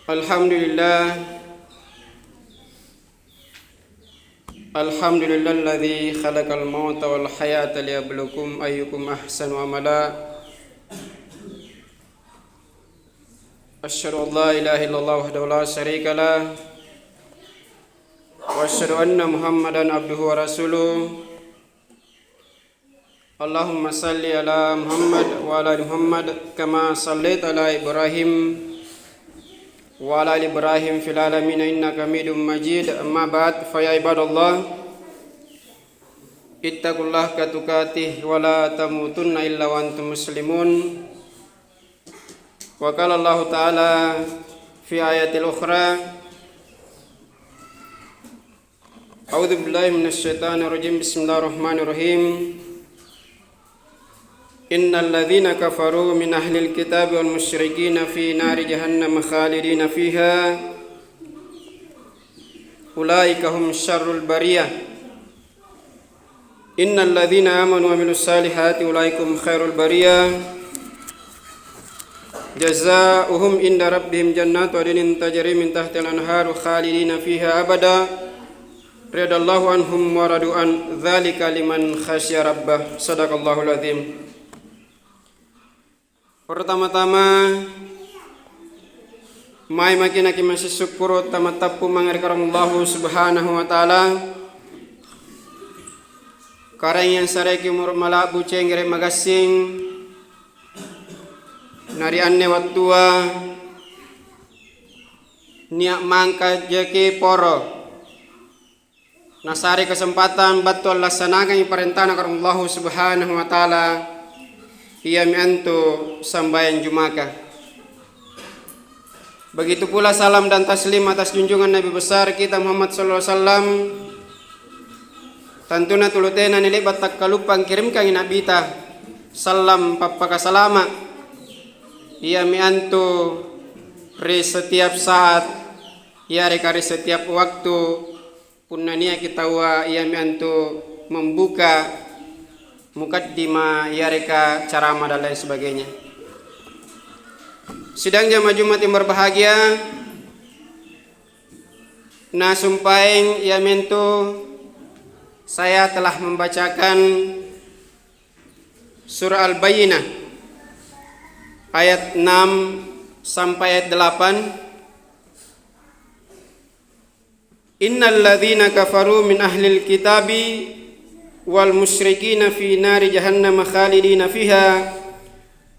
Alhamdulillah alladzi khalaqal mauta wal hayata liyabluwakum ayyukum ahsanu amala. Asyhadu an la ilaha illallah wahdahu la syarika lah wa asyhadu anna Muhammadan abduhu wa rasuluh. Allahumma salli ala Muhammad wa ala ali Muhammad kama shallaita ala Ibrahim wa ala ali Ibrahim fil alamin innaka Hamidum Majid. Amma ba'd, fa ya ibadallah ittaqullaha haqqa tuqatih wa la tamutunna illa wa antum muslimun. Wa qala Allah ta'ala fi ayatil ukhra a'udzu billahi minasy syaithanir rajim. Bismillahirrahmanirrahim. Innal ladzina kafaru min ahlil kitabi wal musyrikina fi nari jahannam khalidina fiha ulaika hum syarrul bariyah. Innal ladzina amanu wa amilus salihati ulaikum khairul bariyah jazaohum inda rabbihim jannatu adnin tajri min tahtiha al-anharu khalidina fiha abada radallahu anhum wa radu an dzalika liman khasya rabbah. Shadaqallahul azim. Pertama-tama mai makin aki masih syukur tamat tapu mangarikarang Allah subhanahu wa ta'ala karang yang sareki umur malabu cengere magasing nari anne wattua niak mangka jeki poro nasari kesempatan batul laksanakan perintah karang Allah subhanahu wa ta'ala ia miantu sambayan jumaka. Begitu pula salam dan taslim atas junjungan Nabi besar kita Muhammad sallallahu alaihi wasallam. Tantuna tulutena nilibat takkalupang kirimkan Nabi ta salam papaka salama. Ia miantu re setiap saat, ia rekari setiap waktu punania kita wa ia miantu membuka mukaddimah yareka ceramah dan lain sebagainya. Sidang jamaah Jumat yang berbahagia, nah sumpaing ya mentu saya telah membacakan surah Al-Bayyinah ayat 6 sampai ayat 8. Innal ladzina kafaru min ahlil kitabi wal musyrikina fi nari jahannam khalidina fiha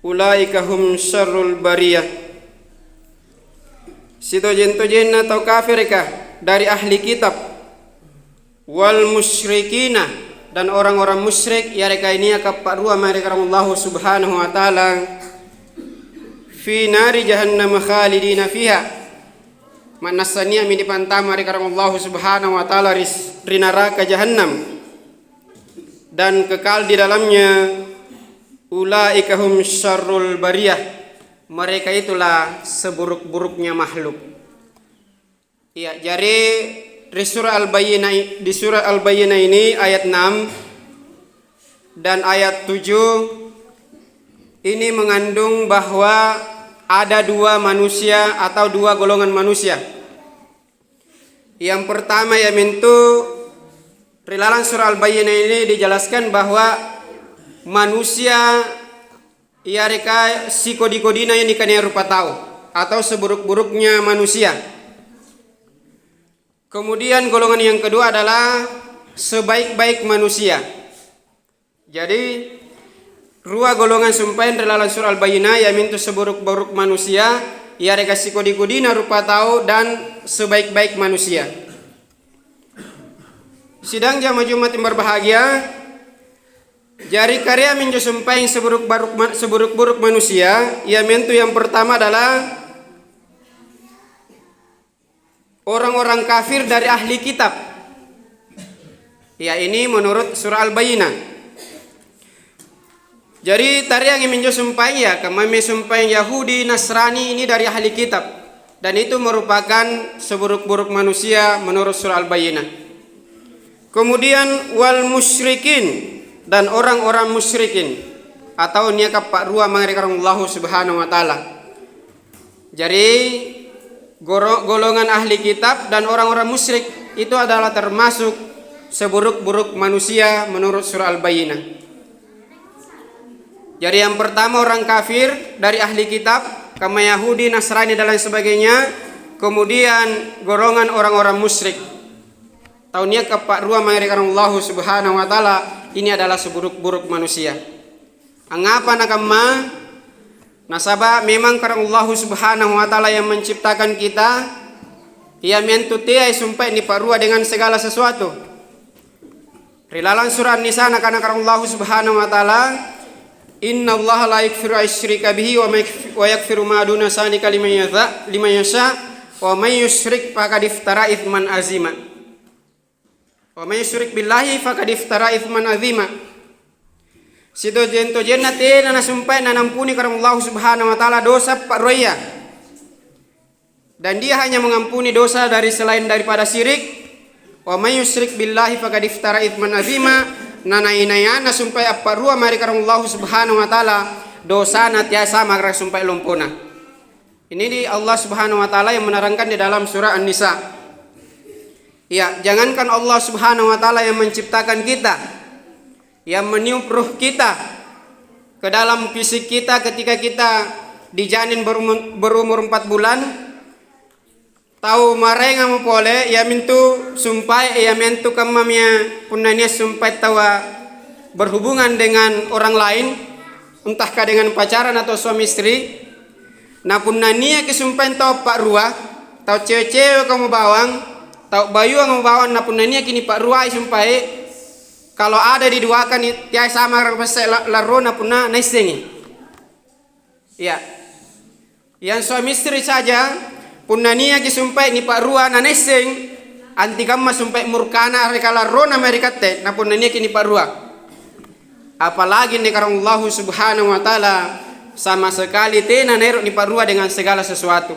ulaika hum syarrul bariyah. Sitojen-tojen atau kafirkah dari ahli kitab wal musyrikina dan orang-orang musyrik ya reka ini kaparua mereka Allah subhanahu wa ta'ala fi nari jahannam khalidina fiha manasania mi dipantama mereka Allah subhanahu wa ta'ala rinaraka jahannam dan kekal di dalamnya. Ulaika hum syarrul bariyah, mereka itulah seburuk-buruknya makhluk. Ya, jadi di surah Al-Bayyinah ini ayat 6 dan ayat 7 ini mengandung bahwa ada dua manusia atau dua golongan manusia. Yang pertama ya mentu rilalan surah Al-Bayyinah ini dijelaskan bahwa manusia ia reka si kodi-kodina yang dikania rupa tahu atau seburuk-buruknya manusia. Kemudian golongan yang kedua adalah sebaik-baik manusia. Jadi dua golongan sumpahin rilalan surah Al-Bayyinah ya mintu seburuk-buruk manusia ia reka si kodi-kodina rupa tahu dan sebaik-baik manusia. Sidang jamaah Jumat yang berbahagia, jari karya minjo sumpaing seburuk-buruk manusia. Ya mentu yang pertama adalah orang-orang kafir dari ahli kitab. Ya ini menurut surah Al-Bayyinah. Jadi tari yang minjo sumpaing ya kami sumpaing Yahudi Nasrani ini dari ahli kitab dan itu merupakan seburuk-buruk manusia menurut surah Al-Bayyinah. Kemudian wal musyrikin dan orang-orang musyrikin atau niaka pak rua mengerikan Allah subhanahu wa ta'ala. Jadi golongan ahli kitab dan orang-orang musyrik itu adalah termasuk seburuk-buruk manusia menurut surah Al-Bayyinah. Jadi yang pertama orang kafir dari ahli kitab, kama Yahudi, Nasrani dan lain sebagainya. Kemudian golongan orang-orang musyrik. Tahunnya kepak ruang mengerikan Allah Subhanahu wa taala, ini adalah seburuk-buruk manusia. Angapa nakama? Nasaba memang karena Allah Subhanahu wa taala yang menciptakan kita, ia mentu tiai sumpah ni parua dengan segala sesuatu. Rilalan surah An-Nisa karena Allah Subhanahu wa taala, Inna Allah la yaghfiru asyrika bihi wa yaghfiru ma duna zalika liman yasha wa may yusyrik faqad iftara itsman azima. Wa may yusyrik billahi faqad iftara itsman azima. Sido jento jennate na sumpah na nampuni karena Allah Subhanahu wa taala dosa pak roya. Dan dia hanya mengampuni dosa dari selain daripada syirik. Wa may yusyrik billahi faqad iftara itsman azima. Nanainayana sumpah apa rua mari karena Allah Subhanahu wa taala dosa na tiasa magra sumpah lumpuna. Ini di Allah Subhanahu wa taala yang menerangkan di dalam surah An-Nisa. Ya, jangankan Allah Subhanahu wa taala yang menciptakan kita, yang meniup ruh kita ke dalam fisik kita ketika kita dijanin berumur 4 bulan, tahu marenga mo pole ya mintu sumpah ya mintu kamamnya punanya sumpah tawa berhubungan dengan orang lain, entahkah dengan pacaran atau suami istri. Nah punania kesumpahan tahu pak ruah, tahu cewek-cewek kamu bawang, tahu bayu kamu bawang. Nah punania kini pak ruah sumpah kalau ada diduakan tiai sama pasal larona punna naisengi. Ya, yang suami istri saja punania kisumpah ni pak ruah na naiseng anti kamma sumpah murkana rekala rona merikate. Nah punania kini pak ruah. Apalagi nih karena Allah Subhanahu wa taala sama sekali tena nerok ni parua dengan segala sesuatu.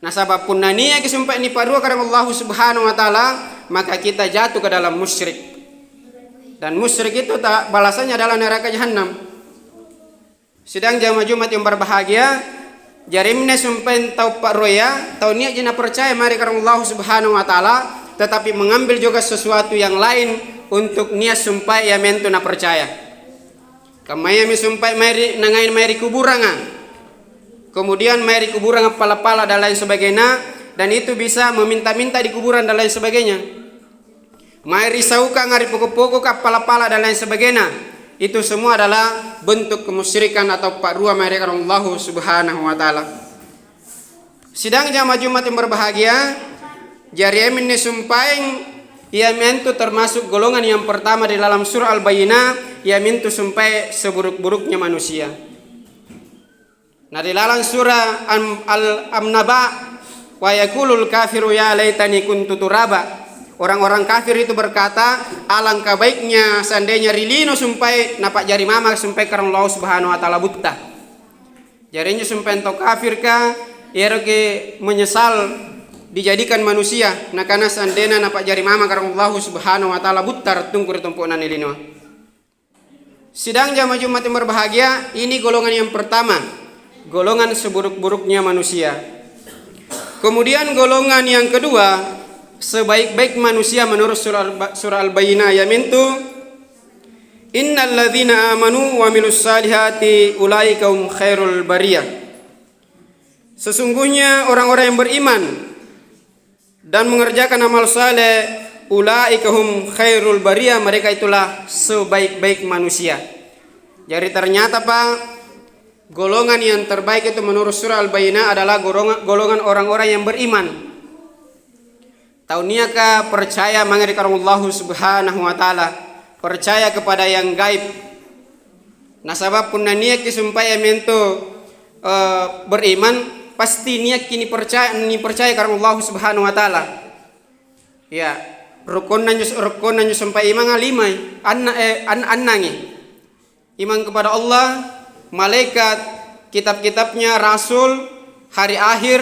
Nah sebab punania kisumpah ni parua karena Allah Subhanahu wa taala, maka kita jatuh ke dalam musyrik. Dan musyrik itu tak balasannya adalah neraka jahanam. Sedang jamaah Jumat yang berbahagia, jarimnya sumpah tau pak roya, tau niat jena percaya mari karena Allah Subhanahu wa taala, tetapi mengambil juga sesuatu yang lain untuk niat sumpah ya mentu na percaya. Kamaya misumpah mari nangain mari kuburanga. Kemudian mari kuburanga pala-pala dan lain sebagainya, dan itu bisa meminta-minta di kuburan dan lain sebagainya. Mari sauka ngari pokok-pokok pala-pala dan lain sebagainya. Itu semua adalah bentuk kemusyrikan atau parua mari karena Allah Subhanahu wa taala. Sidang jamaah Jumat yang berbahagia, jari emin sumpaing ia mentu termasuk golongan yang pertama di dalam surah Al-Bayyinah, ia mentu sampai seburuk-buruknya manusia. Nah di dalam surah Al-Naba, wa yaqulul kafiru ya laitani kuntu turaba. Orang-orang kafir itu berkata, alangkah baiknya seandainya rilino sampai napak jari mama sampai karena Allah Subhanahu wa taala buta. Jarinya sampai ento kafir ka, ia menyesal dijadikan manusia. Nah karena seandainya napak jari mama karena Allah Subhanahu wa taala butar tungkur tumpunan ilino. Sidang jamaah Jumat yang berbahagia, ini golongan yang pertama, golongan seburuk-buruknya manusia. Kemudian golongan yang kedua, sebaik-baik manusia menurut surah Al-Bayyinah yaitu innal ladzina amanu wa amilus salihati ulaika hum khairul bariyah. Sesungguhnya orang-orang yang beriman dan mengerjakan amal saleh, ulaika hum khairul bariyah, mereka itulah sebaik-baik manusia. Jadi ternyata Pak, golongan yang terbaik itu menurut surah Al-Bayyinah adalah golongan orang-orang yang beriman. Tauniaka percaya mengenai Allah Subhanahu wa taala, percaya kepada yang gaib. Nah sebab pun niat disumpah mento beriman, pasti niat kini percaya karena Allah Subhanahu wa taala. Ya, rukun nanyo sampai iman limai annangi. Iman kepada Allah, malaikat, kitab-kitabnya, rasul, hari akhir,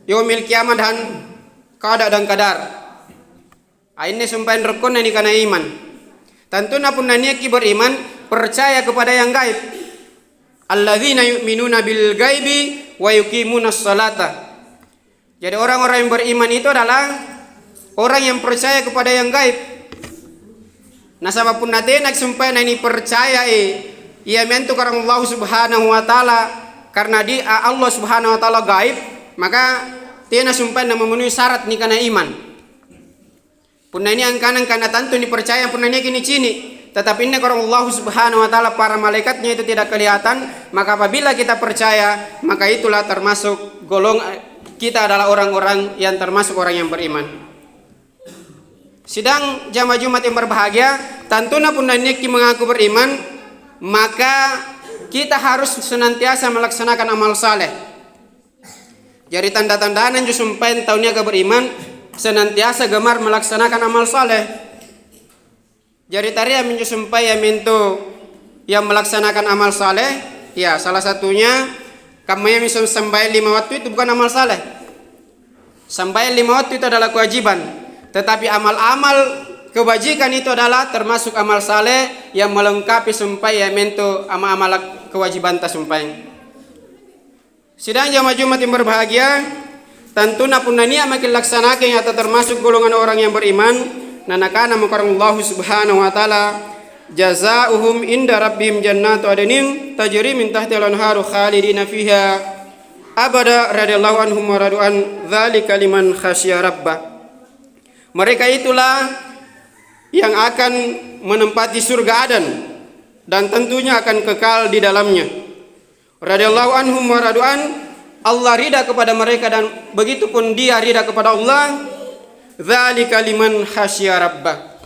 yaumil kiamat dan kada dan kadar. Ini sumpahin rukun ini karena iman. Tentu napun niat ki beriman, percaya kepada yang gaib. Alladzina yu'minuna bil ghaibi wa yuqimunas salata. Jadi orang-orang yang beriman itu adalah orang yang percaya kepada yang gaib. Nah sabapun nate nak sumpah ini percaya ia mentu karena Allah Subhanahu wa taala, karena di Allah Subhanahu wa taala gaib, maka tiana sumpah na memenuhi syarat ni kana iman. Punna ini angkanan karena tentu ni percaya punna ini kini cini. Tetapi ini karena Allah Subhanahu wa taala para malaikatnya itu tidak kelihatan, maka apabila kita percaya, maka itulah termasuk kita adalah orang-orang yang termasuk orang yang beriman. Sidang jamaah Jumat yang berbahagia, tantuna punna ini mengaku beriman, maka kita harus senantiasa melaksanakan amal saleh. Jadi tanda-tandaan yang sumpah tahunnya ke beriman, senantiasa gemar melaksanakan amal saleh. Jadi tadi yang sumpah yang mintu yang melaksanakan amal saleh, ya salah satunya kamu yang bisa sampai 5 waktu itu bukan amal saleh. Sampai 5 waktu itu adalah kewajiban, tetapi amal-amal kebajikan itu adalah termasuk amal saleh yang melengkapi sumpah yang mintu amal-amal kewajiban tasumpai. Sidang jamaah Jumat yang berbahagia, tentunya punania makin laksanakan atau termasuk golongan orang yang beriman. Nanakana mukarram Allah Subhanahu wa taala jazaohum inda rabbihim jannatu adnin tajri min tahtiha al-anharu khalidina fiha abada radhiyallahu anhum wa radu'an dzalika liman khasyiya rabbah. Mereka itulah yang akan menempati surga Aden dan tentunya akan kekal di dalamnya. Radhiyallahu anhum wa radu'an, Allah ridha kepada mereka dan begitu pun dia ridha kepada Allah. Dzalika liman khasyiya rabbah.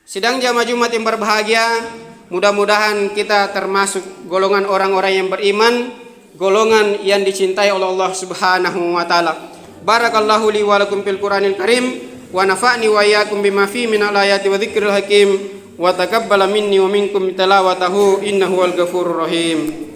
Sidang jamaah Jumat yang berbahagia, mudah-mudahan kita termasuk golongan orang-orang yang beriman, golongan yang dicintai oleh Allah Subhanahu wa taala. Barakallahu li wa lakum fil Qur'anil Karim wa nafa'ni wa iyyakum bima fihi minal ayati wa dzikril hakim wa taqabbala minni wa minkum tilawatahu innahu wal ghafurur rahim.